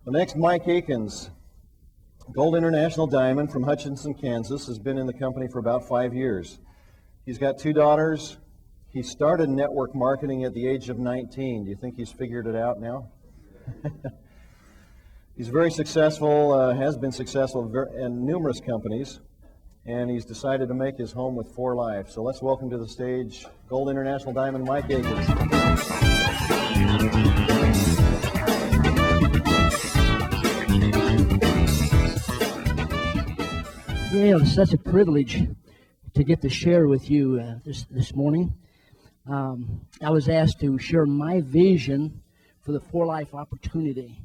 The next, Mike Akins, Gold International Diamond from Hutchinson, Kansas, has been in the company for about 5 years. He's got 2 daughters. He started network marketing at the age of 19. Do you think he's figured it out now? He's very successful, has been successful in numerous companies, and he's decided to make his home with 4Life. So let's welcome to the stage Gold International Diamond Mike Akins. Yeah, it's such a privilege to get to share with you this morning. I was asked to share my vision for the 4Life opportunity.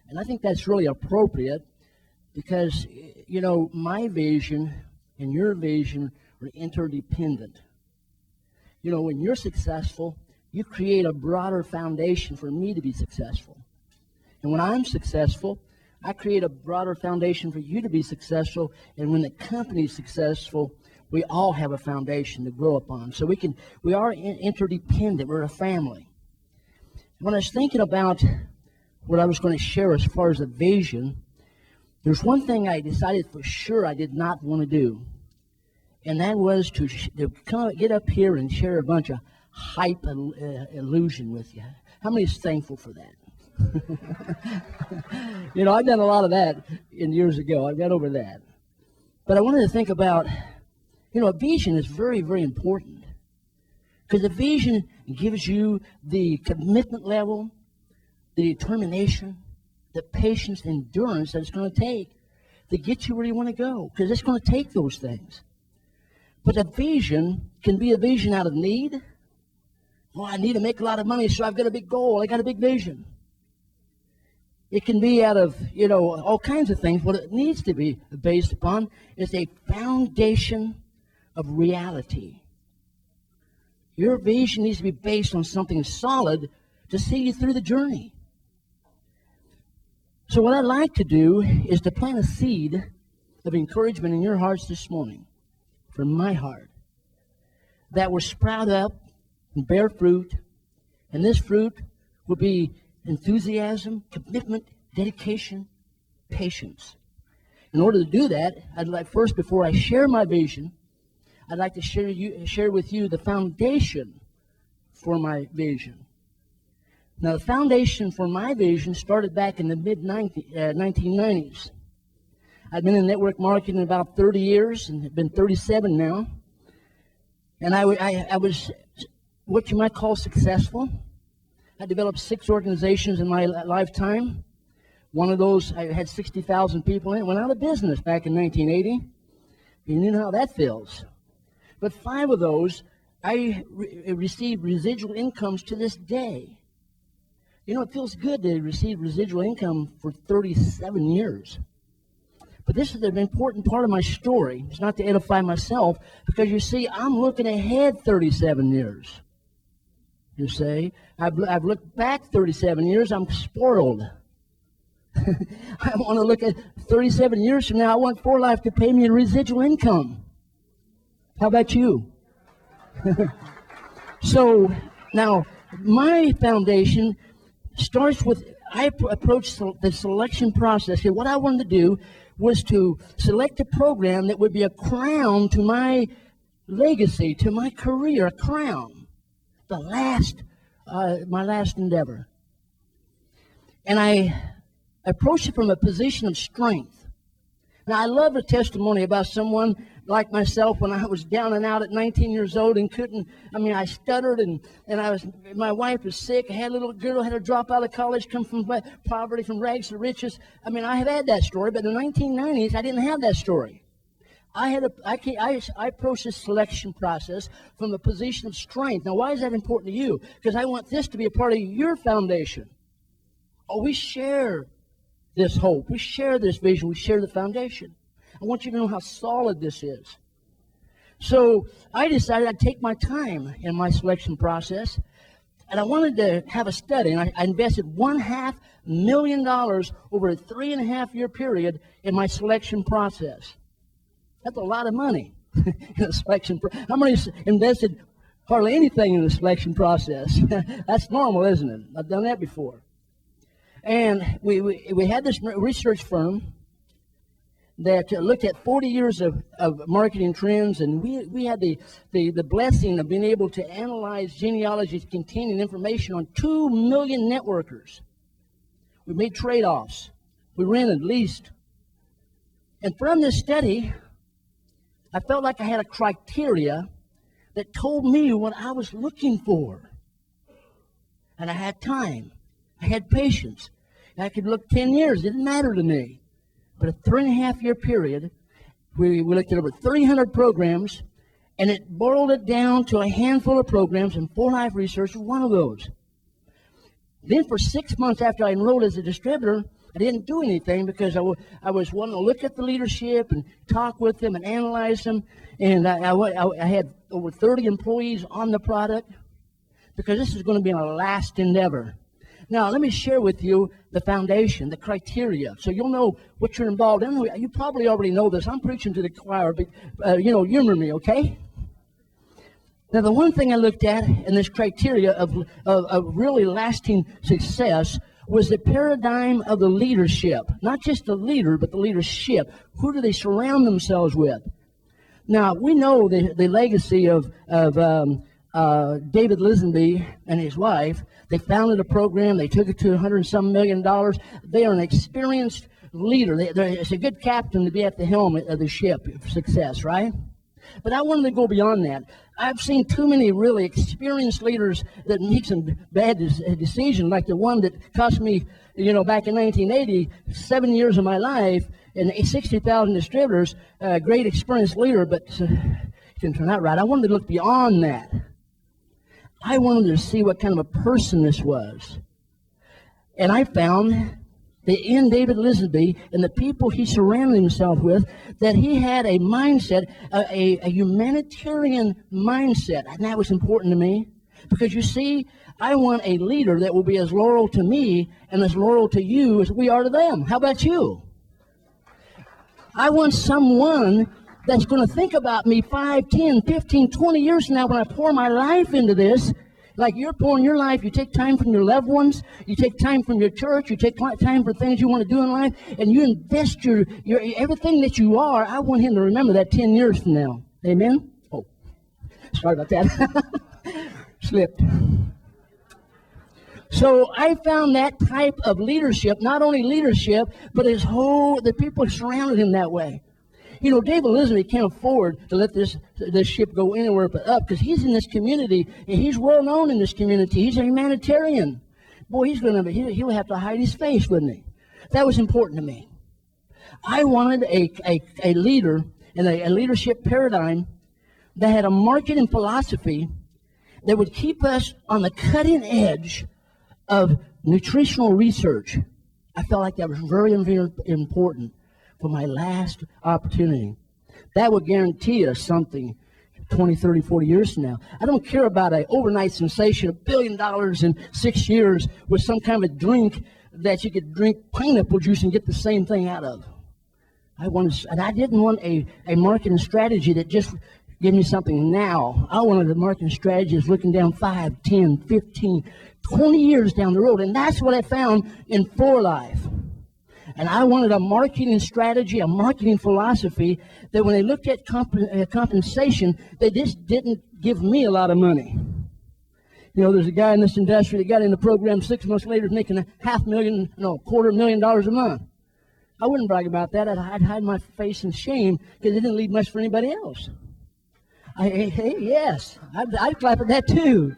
And I think that's really appropriate because, you know, my vision and your vision are interdependent. You know, when you're successful, you create a broader foundation for me to be successful. And when I'm successful, I create a broader foundation for you to be successful. And when the company's successful, we all have a foundation to grow upon. So we are interdependent. We're a family. When I was thinking about what I was going to share as far as a vision, there's one thing I decided for sure I did not want to do. And that was to get up here and share a bunch of hype illusion with you. How many is thankful for that? You know, I've done a lot of that years ago. I've got over that. But I wanted to think about, you know, a vision is very, very important. Because a vision gives you the commitment level, the determination, the patience, the endurance that it's going to take to get you where you want to go. Because it's going to take those things. But a vision can be a vision out of need. Oh, I need to make a lot of money, so I've got a big goal. I got a big vision. It can be out of, you know, all kinds of things. What it needs to be based upon is a foundation of reality. Your vision needs to be based on something solid to see you through the journey. So what I'd like to do is to plant a seed of encouragement in your hearts this morning, from my heart, that will sprout up and bear fruit, and this fruit will be enthusiasm, commitment, dedication, patience. In order to do that, I'd like first, before I share my vision, I'd like to share with you the foundation for my vision. Now, the foundation for my vision started back in the mid-1990s. I've been in network marketing about 30 years, and have been 37 now. And I was what you might call successful. I developed 6 organizations in my lifetime. One of those, I had 60,000 people in it. Went out of business back in 1980. You know how that feels. But 5 of those, I received residual incomes to this day. You know, it feels good to receive residual income for 37 years. But this is an important part of my story. It's not to edify myself, because you see, I'm looking ahead 37 years. You say, I've looked back 37 years, I'm spoiled. I want to look at 37 years from now, I want 4Life to pay me a residual income. How about you? So, now, my foundation starts with, I approached the selection process. And what I wanted to do was to select a program that would be a crown to my legacy, to my career, a crown. My last endeavor. And I approached it from a position of strength. Now, I love a testimony about someone like myself when I was down and out at 19 years old and I stuttered and my wife was sick. I had a little girl, had to drop out of college, come from poverty, from rags to riches. I have had that story, but in the 1990s, I didn't have that story. I approached this selection process from a position of strength. Now, why is that important to you? Because I want this to be a part of your foundation. Oh, we share this hope. We share this vision. We share the foundation. I want you to know how solid this is. So I decided I'd take my time in my selection process, and I wanted to have a study, and I invested $500,000 over a 3.5-year period in my selection process. That's a lot of money in the selection. How many invested hardly anything in the selection process? That's normal, isn't it? I've done that before. And we had this research firm that looked at 40 years of marketing trends, and we had the blessing of being able to analyze genealogies containing information on 2 million networkers. We made trade-offs. We rented, leased. And from this study, I felt like I had a criteria that told me what I was looking for. And I had time. I had patience. I could look 10 years. It didn't matter to me. But a 3.5-year period, we looked at over 300 programs, and it boiled it down to a handful of programs, and For Life Research was one of those. Then for 6 months after I enrolled as a distributor, I didn't do anything because I was wanting to look at the leadership and talk with them and analyze them. And I had over 30 employees on the product because this is going to be a last endeavor. Now, let me share with you the foundation, the criteria, so you'll know what you're involved in. You probably already know this. I'm preaching to the choir, but, humor me, okay? Now, the one thing I looked at in this criteria of really lasting success was the paradigm of the leadership. Not just the leader, but the leadership. Who do they surround themselves with? Now, we know the legacy of David Lisenby and his wife. They founded a program. They took it to $100-some million. They are an experienced leader. It's a good captain to be at the helm of the ship of success, right? But I wanted to go beyond that. I've seen too many really experienced leaders that make some bad decisions, like the one that cost me, back in 1980, 7 years of my life, and 60,000 distributors, a great experienced leader, but didn't turn out right. I wanted to look beyond that. I wanted to see what kind of a person this was. And I found that in David Lisenby and the people he surrounded himself with, that he had a mindset, a humanitarian mindset. And that was important to me. Because you see, I want a leader that will be as loyal to me and as loyal to you as we are to them. How about you? I want someone that's going to think about me 5, 10, 15, 20 years from now when I pour my life into this. Like you're pouring your life, you take time from your loved ones, you take time from your church, you take time for things you want to do in life, and you invest your everything that you are. I want him to remember that 10 years from now. Amen? Oh, sorry about that. Slipped. So I found that type of leadership, not only leadership, but the people surrounded him that way. David Lisenby can't afford to let this ship go anywhere but up because he's in this community and he's well known in this community. He's a humanitarian. Boy, he'll have to hide his face, wouldn't he? That was important to me. I wanted a leader and a leadership paradigm that had a marketing philosophy that would keep us on the cutting edge of nutritional research. I felt like that was very, very important for my last opportunity. That would guarantee us something 20, 30, 40 years from now. I don't care about an overnight sensation, $1 billion in 6 years with some kind of a drink that you could drink pineapple juice and get the same thing out of. I didn't want a marketing strategy that just gave me something now. I wanted a marketing strategy that's looking down 5, 10, 15, 20 years down the road. And that's what I found in For Life. And I wanted a marketing strategy, a marketing philosophy that when they looked at compensation, they just didn't give me a lot of money. There's a guy in this industry that got in the program 6 months later making $250,000 a month. I wouldn't brag about that. I'd hide my face in shame because it didn't leave much for anybody else. Yes, I'd clap at that too.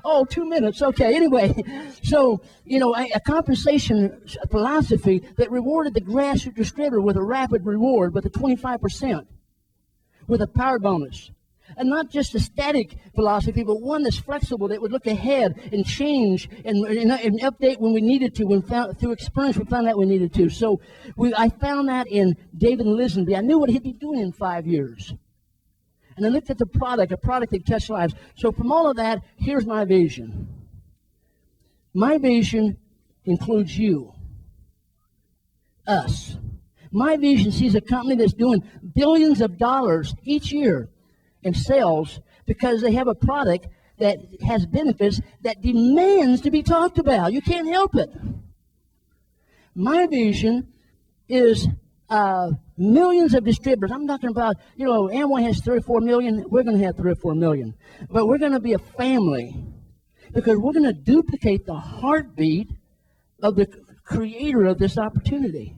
Oh, 2 minutes. Okay. Anyway, so, a compensation philosophy that rewarded the grassroots distributor with a rapid reward, with a 25%, with a power bonus. And not just a static philosophy, but one that's flexible, that would look ahead and change and update when we needed to. Through experience, we found out we needed to. So I found that in David Lisenby. I knew what he'd be doing in 5 years. And I looked at a product that touched lives. So from all of that, here's my vision. My vision includes you, us. My vision sees a company that's doing billions of dollars each year in sales because they have a product that has benefits that demands to be talked about. You can't help it. My vision is millions of distributors. I'm talking about, Amway has 3 or 4 million. We're going to have 3 or 4 million. But we're going to be a family because we're going to duplicate the heartbeat of the creator of this opportunity.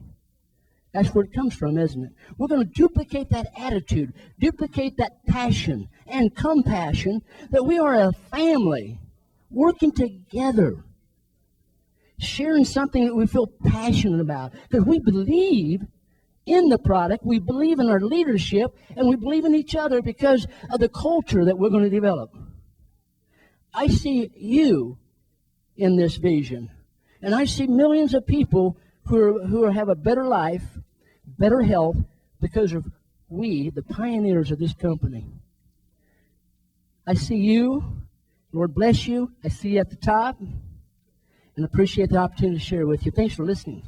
That's where it comes from, isn't it? We're going to duplicate that attitude, duplicate that passion and compassion, that we are a family working together, sharing something that we feel passionate about, because we believe in the product, we believe in our leadership, and we believe in each other because of the culture that we're going to develop. I see you in this vision, and I see millions of people who have a better life, better health, because of we, the pioneers of this company. I see you. Lord bless you. I see you at the top, and appreciate the opportunity to share with you. Thanks for listening.